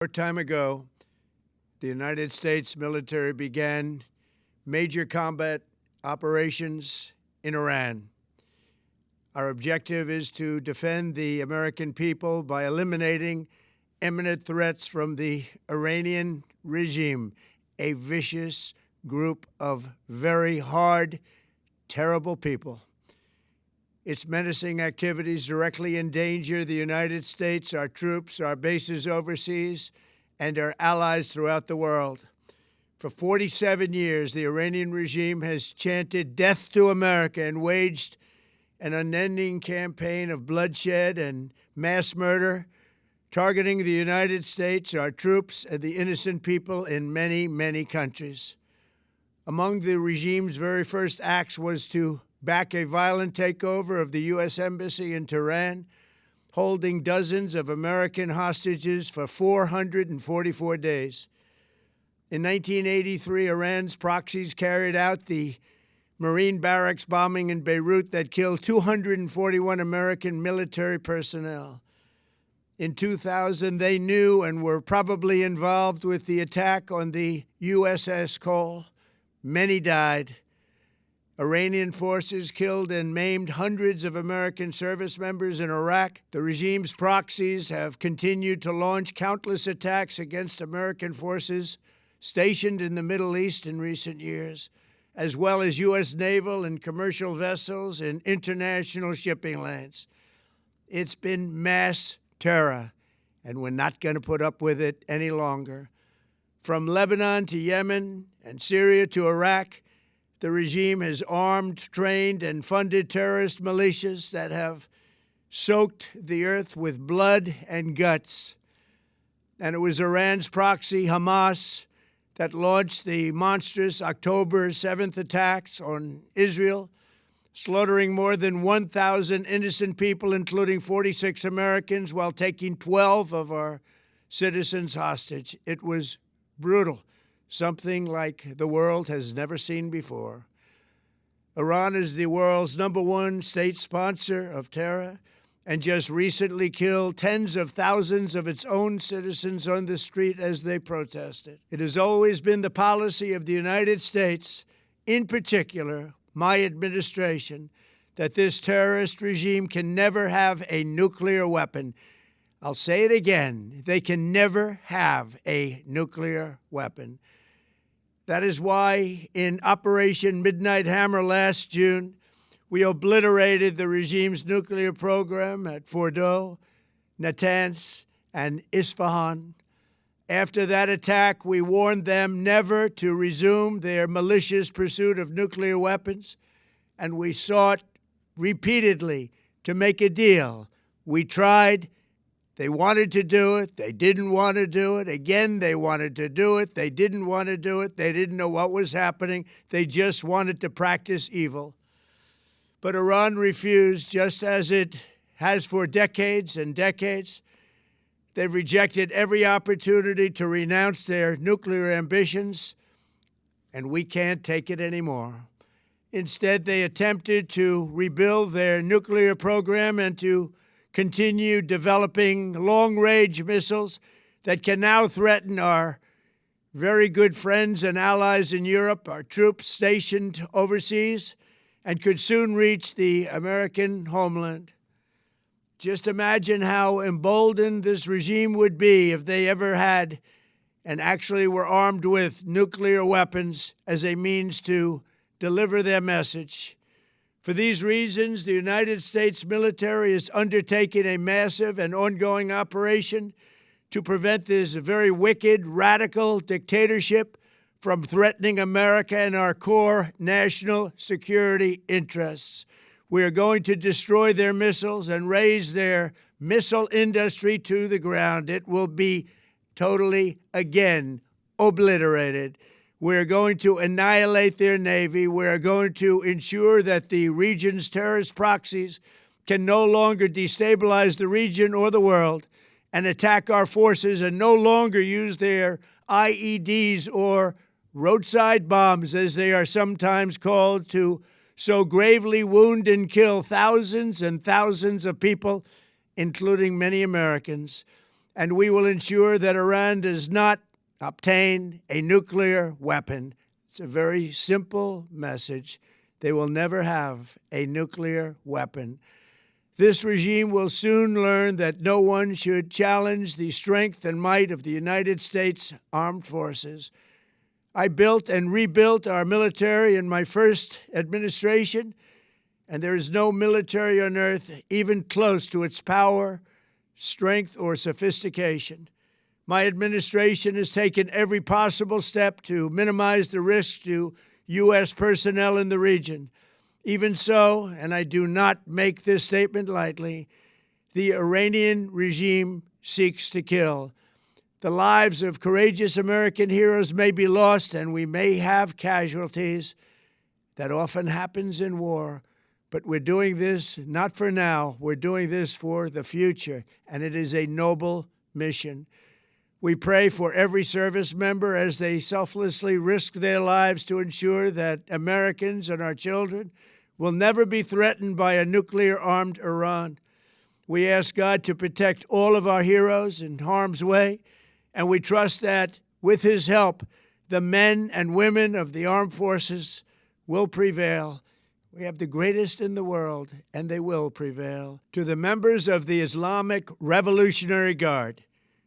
Short time ago, the United States military began major combat operations in Iran. Our objective is to defend the American people by eliminating imminent threats from the Iranian regime, a vicious group of very hard, terrible people. Its menacing activities directly endanger the United States, our troops, our bases overseas, and our allies throughout the world. For 47 years, the Iranian regime has chanted death to America and waged an unending campaign of bloodshed and mass murder, targeting the United States, our troops, and the innocent people in many, many countries. Among the regime's very first acts was to back a violent takeover of the U.S. Embassy in Tehran, holding dozens of American hostages for 444 days. In 1983, Iran's proxies carried out the Marine barracks bombing in Beirut that killed 241 American military personnel. In 2000, they knew and were probably involved with the attack on the USS Cole. Many died. Iranian forces killed and maimed hundreds of American service members in Iraq. The regime's proxies have continued to launch countless attacks against American forces stationed in the Middle East in recent years, as well as U.S. naval and commercial vessels in international shipping lanes. It's been mass terror, and we're not going to put up with it any longer. From Lebanon to Yemen and Syria to Iraq, the regime has armed, trained, and funded terrorist militias that have soaked the earth with blood and guts. And it was Iran's proxy, Hamas, that launched the monstrous October 7th attacks on Israel, slaughtering more than 1,000 innocent people, including 46 Americans, while taking 12 of our citizens hostage. It was brutal, something like the world has never seen before. Iran is the world's #1 state sponsor of terror and just recently killed tens of thousands of its own citizens on the street as they protested. It has always been the policy of the United States, in particular, my administration, that this terrorist regime can never have a nuclear weapon. I'll say it again, they can never have a nuclear weapon. That is why in Operation Midnight Hammer last June, we obliterated the regime's nuclear program at Fordow, Natanz, and Isfahan. After that attack, we warned them never to resume their malicious pursuit of nuclear weapons, and we sought repeatedly to make a deal. We tried. They wanted to do it. They didn't want to do it. Again, they wanted to do it. They didn't want to do it. They didn't know what was happening. They just wanted to practice evil. But Iran refused, just as it has for decades and decades. They've rejected every opportunity to renounce their nuclear ambitions, and we can't take it anymore. Instead, they attempted to rebuild their nuclear program and to continue developing long-range missiles that can now threaten our very good friends and allies in Europe, our troops stationed overseas, and could soon reach the American homeland. Just imagine how emboldened this regime would be if they ever had and actually were armed with nuclear weapons as a means to deliver their message. For these reasons, the United States military is undertaking a massive and ongoing operation to prevent this very wicked, radical dictatorship from threatening America and our core national security interests. We are going to destroy their missiles and raise their missile industry to the ground. It will be totally, again, obliterated. We're going to annihilate their Navy. We're going to ensure that the region's terrorist proxies can no longer destabilize the region or the world and attack our forces and no longer use their IEDs or roadside bombs, as they are sometimes called, to so gravely wound and kill thousands and thousands of people, including many Americans. and we will ensure that Iran does not obtain a nuclear weapon. It's a very simple message. They will never have a nuclear weapon. This regime will soon learn that no one should challenge the strength and might of the United States Armed Forces. I built and rebuilt our military in my first administration, and there is no military on earth even close to its power, strength, or sophistication. My administration has taken every possible step to minimize the risk to U.S. personnel in the region. Even so, and I do not make this statement lightly, the Iranian regime seeks to kill. The lives of courageous American heroes may be lost, and we may have casualties. That often happens in war. But we're doing this not for now. We're doing this for the future, and it is a noble mission. We pray for every service member as they selflessly risk their lives to ensure that Americans and our children will never be threatened by a nuclear-armed Iran. We ask God to protect all of our heroes in harm's way, and we trust that, with His help, the men and women of the armed forces will prevail. We have the greatest in the world, and they will prevail. To the members of the Islamic Revolutionary Guard,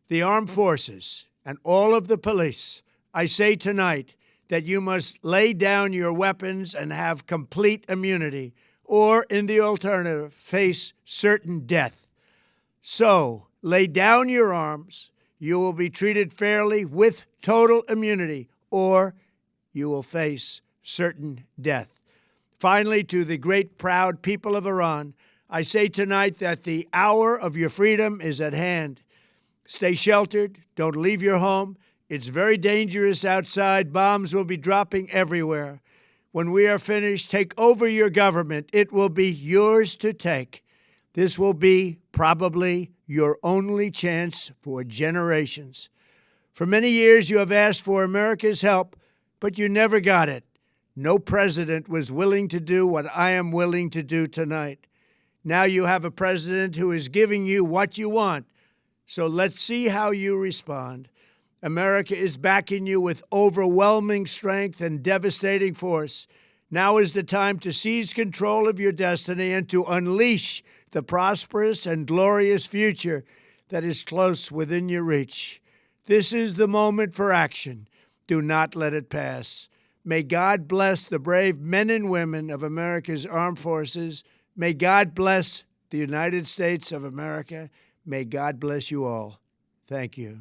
the armed forces, and all of the police, I say tonight that you must lay down your weapons and have complete immunity, or, in the alternative, face certain death. So, lay down your arms. You will be treated fairly with total immunity, or you will face certain death. Finally, to the great, proud people of Iran, I say tonight that the hour of your freedom is at hand. Stay sheltered. Don't leave your home. It's very dangerous outside. Bombs will be dropping everywhere. When we are finished, take over your government. It will be yours to take. This will be probably your only chance for generations. For many years, you have asked for America's help, but you never got it. No president was willing to do what I am willing to do tonight. Now you have a president who is giving you what you want. So let's see how you respond. America is backing you with overwhelming strength and devastating force. Now is the time to seize control of your destiny and to unleash the prosperous and glorious future that is close within your reach. This is the moment for action. Do not let it pass. May God bless the brave men and women of America's armed forces. May God bless the United States of America. May God bless you all. Thank you.